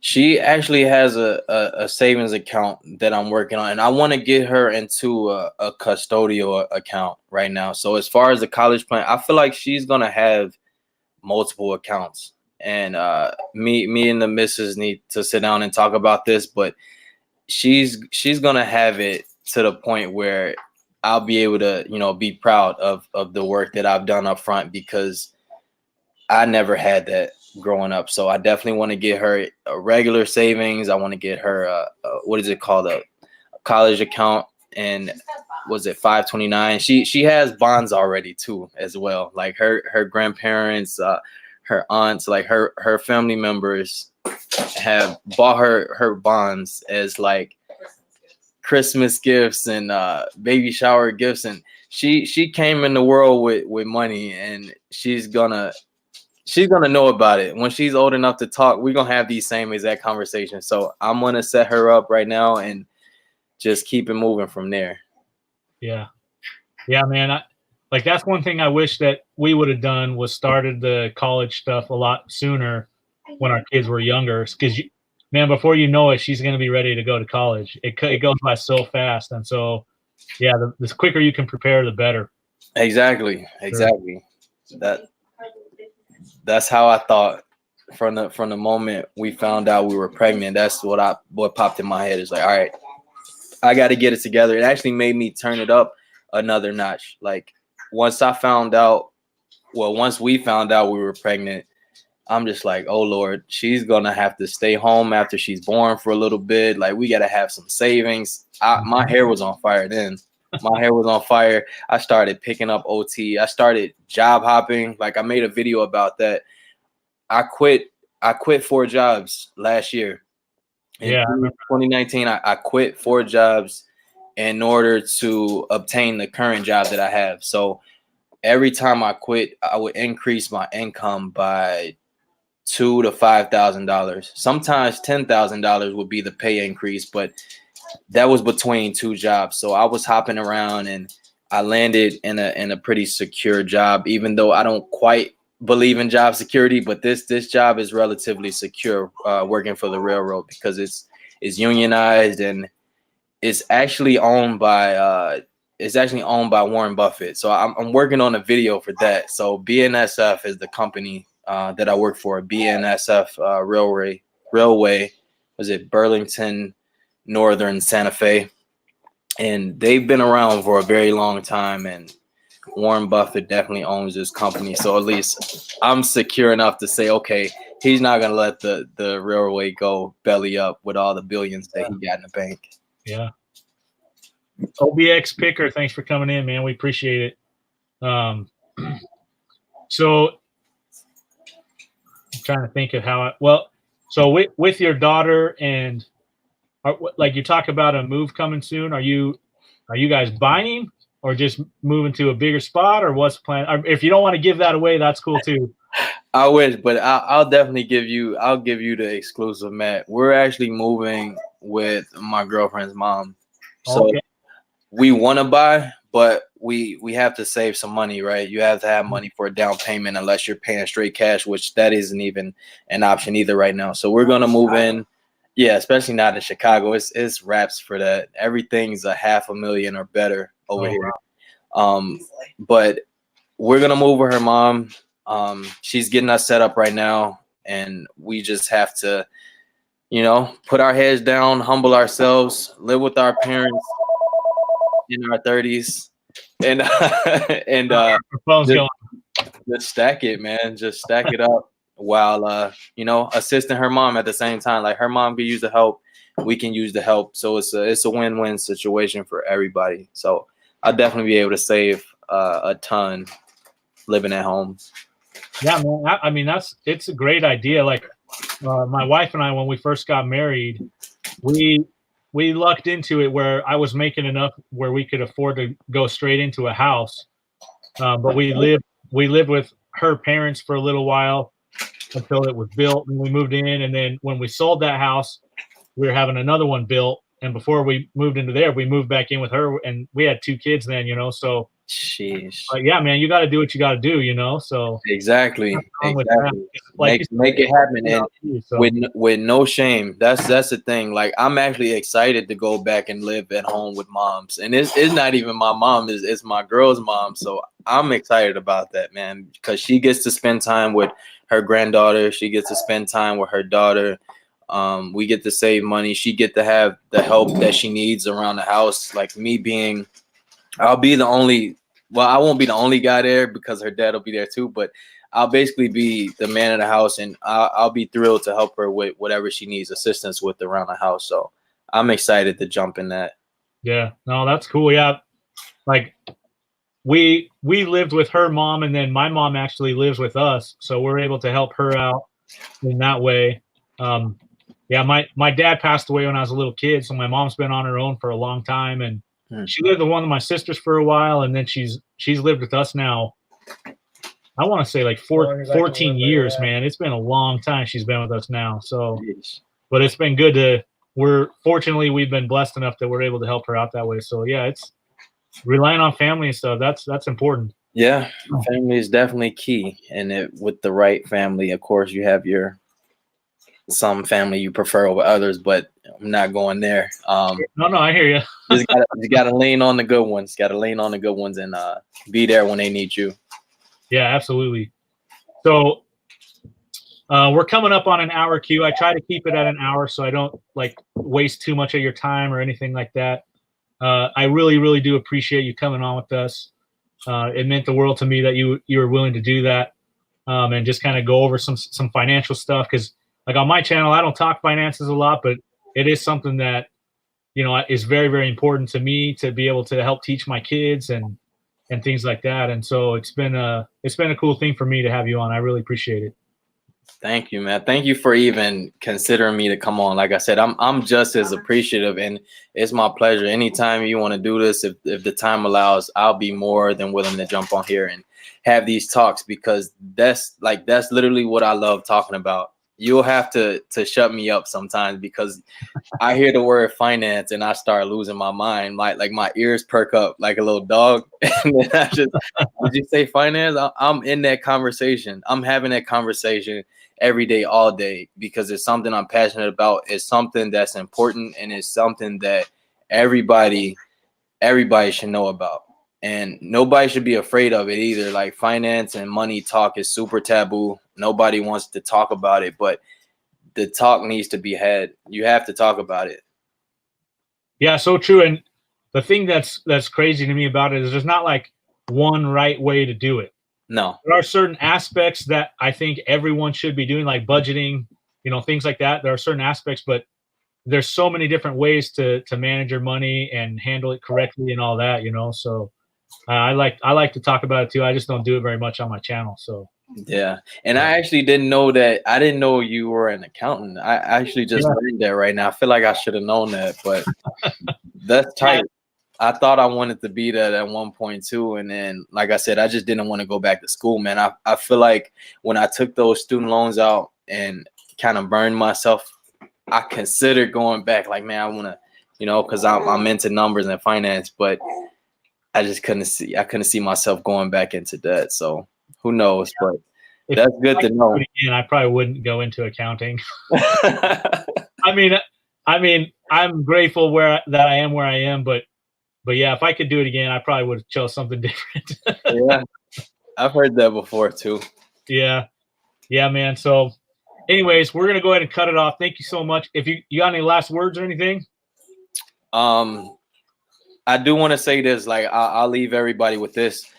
She actually has a savings account that I'm working on, and I want to get her into a custodial account right now. So as far as the college plan, I feel like she's gonna have multiple accounts, and me and the missus need to sit down and talk about this, but she's gonna have it to the point where I'll be able to be proud of the work that I've done up front, because I never had that growing up. So I definitely want to get her a regular savings. I want to get her what is it called, a college account, and was it 529? She has bonds already too as well. Like her grandparents, her aunts, like her family members have bought her bonds as like Christmas gifts and baby shower gifts, and she came in the world with money, and she's gonna know about it when she's old enough to talk. We're gonna have these same exact conversations. So I'm gonna set her up right now and just keep it moving from there. Yeah, man. That's one thing I wish that we would have done, was started the college stuff a lot sooner when our kids were younger. Because man, before you know it, she's going to be ready to go to college. It goes by so fast. And so, yeah, the quicker you can prepare, the better. Exactly. That's how I thought from the moment we found out we were pregnant. That's what popped in my head. Is like, all right, I got to get it together. It actually made me turn it up another notch. Like once we found out we were pregnant, I'm just like, oh Lord, she's gonna have to stay home after she's born for a little bit. Like we gotta have some savings. My hair was on fire then. My hair was on fire. I started picking up OT. I started job hopping. Like I made a video about that. I quit 4 jobs last year. In 2019, I quit 4 jobs in order to obtain the current job that I have. So every time I quit, I would increase my income by $2,000 to $5,000. Sometimes $10,000 would be the pay increase, but that was between 2 jobs. So I was hopping around, and I landed in a pretty secure job, even though I don't quite believe in job security, but this job is relatively secure, working for the railroad, because it's unionized, and it's actually owned by Warren Buffett. So I'm working on a video for that. So BNSF is the company that I work for. BNSF Railway, was it Burlington Northern Santa Fe? And they've been around for a very long time, and Warren Buffett definitely owns this company. So at least I'm secure enough to say, okay, he's not gonna let the railway go belly up with all the billions that he got in the bank. Yeah. OBX Picker, thanks for coming in, man. We appreciate it. So I'm trying to think of how so with your daughter and like you talk about a move coming soon, are you guys buying or just moving to a bigger spot, or what's the plan? If you don't want to give that away, that's cool too. I wish, but I'll definitely give you the exclusive, Matt. We're actually moving with my girlfriend's mom. So Okay. we want to buy, but we have to save some money, right? You have to have money for a down payment unless you're paying straight cash, which that isn't even an option either right now. So we're gonna move in. Yeah, especially not in Chicago. It's wraps for that. Everything's $500,000 or better over here. But we're gonna move with her mom. She's getting us set up right now, and we just have to, put our heads down, humble ourselves, live with our parents in our 30s, and just stack it, man. Just stack it up while assisting her mom at the same time. Like, her mom can use the help, we can use the help, so it's a win-win situation for everybody. So I'll definitely be able to save a ton living at home. Yeah, man. I mean, it's a great idea. Like my wife and I, when we first got married, we lucked into it where I was making enough where we could afford to go straight into a house. But we lived with her parents for a little while until it was built, and we moved in. And then when we sold that house, we were having another one built. And before we moved into there, we moved back in with her, and we had 2 kids then, so. Sheesh. But yeah, man, you got to do what you got to do, so. Exactly. Like, make it happen, and with no shame. That's the thing. Like, I'm actually excited to go back and live at home with moms, and it's not even my mom, it's my girl's mom. So I'm excited about that, man, because she gets to spend time with her granddaughter. She gets to spend time with her daughter. We get to save money. She get to have the help that she needs around the house. Like me I'll be the only. Well, I won't be the only guy there because her dad will be there too, but I'll basically be the man of the house, and I'll be thrilled to help her with whatever she needs assistance with around the house. So I'm excited to jump in that. Yeah, no, that's cool. Yeah, like we lived with her mom, and then my mom actually lives with us, so we're able to help her out in that way. Yeah, my dad passed away when I was a little kid, so my mom's been on her own for a long time, and she lived with one of my sisters for a while, and then she's lived with us now. I want to say like 14 years, man. It's been a long time she's been with us now. So, but it's been good we've been blessed enough that we're able to help her out that way. So yeah, it's relying on family and stuff. That's important. Yeah, family is definitely key, and with the right family, of course, you have some family you prefer over others, but I'm not going there. No, I hear you. just gotta lean on the good ones. Got to lean on the good ones and be there when they need you. Yeah, absolutely. So we're coming up on an hour queue. I try to keep it at an hour so I don't waste too much of your time or anything like that. I really, really do appreciate you coming on with us. It meant the world to me that you were willing to do that, and just kind of go over some financial stuff, because like on my channel, I don't talk finances a lot, but it is something that, is very, very important to me to be able to help teach my kids and things like that. And so it's been a cool thing for me to have you on. I really appreciate it. Thank you, man. Thank you for even considering me to come on. Like I said, I'm just as appreciative, and it's my pleasure. Anytime you want to do this, if the time allows, I'll be more than willing to jump on here and have these talks, because that's literally what I love talking about. You'll have to shut me up sometimes, because I hear the word finance and I start losing my mind. Like my ears perk up like a little dog. And then I just, did you say finance? I'm in that conversation. I'm having that conversation every day, all day, because it's something I'm passionate about. It's something that's important, and it's something that everybody should know about. And nobody should be afraid of it either. Like, finance and money talk is super taboo. Nobody wants to talk about it, but the talk needs to be had. You have to talk about it. Yeah, so true. And the thing that's crazy to me about it is there's not like one right way to do it. No. There are certain aspects that I think everyone should be doing, like budgeting, things like that. There are certain aspects, but there's so many different ways to manage your money and handle it correctly and all that, So I like to talk about it too. I just don't do it very much on my channel. So yeah, and I actually didn't know that. I didn't know you were an accountant. I actually just learned that right now. I feel like I should have known that, but that's tight. I thought I wanted to be that at one point too, and then, like I said, I just didn't want to go back to school, man. I feel like when I took those student loans out and kind of burned myself, I considered going back. Like, man, I want to, because I'm into numbers and finance, but I just couldn't see myself going back into debt. So who knows? But that's good to know. And I probably wouldn't go into accounting. I mean, I'm grateful that I am where I am, but yeah, if I could do it again, I probably would have chose something different. Yeah, I've heard that before too. Yeah, man. So, anyways, we're gonna go ahead and cut it off. Thank you so much. If you got any last words or anything? I do want to say this. Like, I'll leave everybody with this.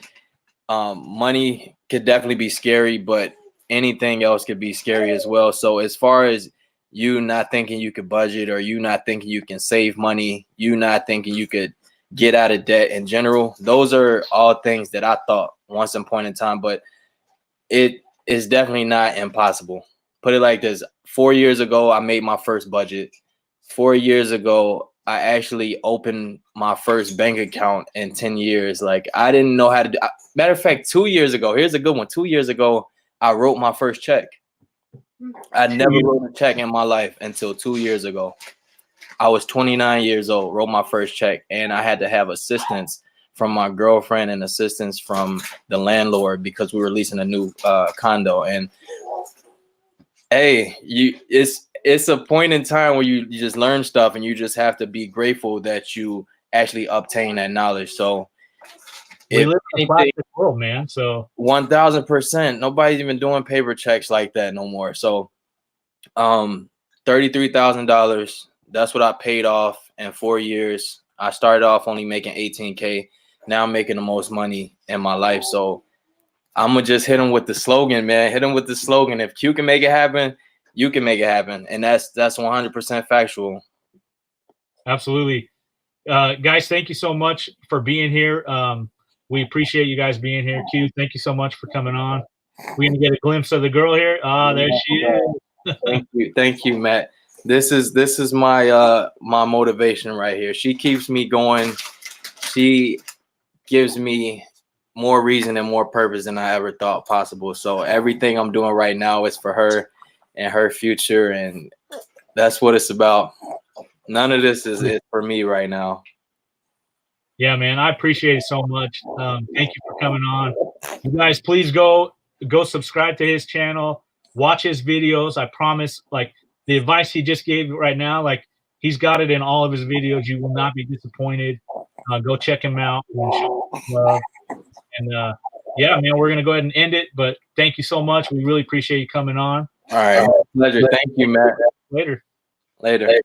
Money could definitely be scary, but anything else could be scary as well. So as far as you not thinking you could budget, or you not thinking you can save money, you not thinking you could get out of debt in general, those are all things that I thought once in point in time, but it is definitely not impossible. Put it like this: 4 years ago, I made my first budget. 4 years ago, I actually opened my first bank account in 10 years. Like, I didn't know how to do. Matter of fact, 2 years ago, here's a good one. 2 years ago, I wrote my first check. I never wrote a check in my life until 2 years ago. I was 29 years old, wrote my first check, and I had to have assistance from my girlfriend and assistance from the landlord because we were leasing a new condo. And hey, it's a point in time where you just learn stuff, and you just have to be grateful that you actually obtain that knowledge. So we live in a plastic world, man. So 1000%, nobody's even doing paper checks like that no more. So $33,000, that's what I paid off in 4 years. I started off only making $18K. Now I'm making the most money in my life. So I'm gonna just hit them with the slogan, man. Hit them with the slogan. If Q can make it happen, you can make it happen. And that's 100% factual. Absolutely. Guys, thank you so much for being here. We appreciate you guys being here. Q, thank you so much for coming on. We're gonna get a glimpse of the girl here. There she is. Thank you, Matt. This is my my motivation right here. She keeps me going. She gives me more reason and more purpose than I ever thought possible. So everything I'm doing right now is for her and her future, and that's what it's about. None of this is it for me right now. Yeah, man, I appreciate it so much. Thank you for coming on. You guys, please go subscribe to his channel, watch his videos. I promise, like, the advice he just gave right now, like, he's got it in all of his videos. You will not be disappointed. Go check him out. And yeah, man, we're gonna go ahead and end it. But thank you so much. We really appreciate you coming on. All right, pleasure. Thank you, Matt. Later. Later.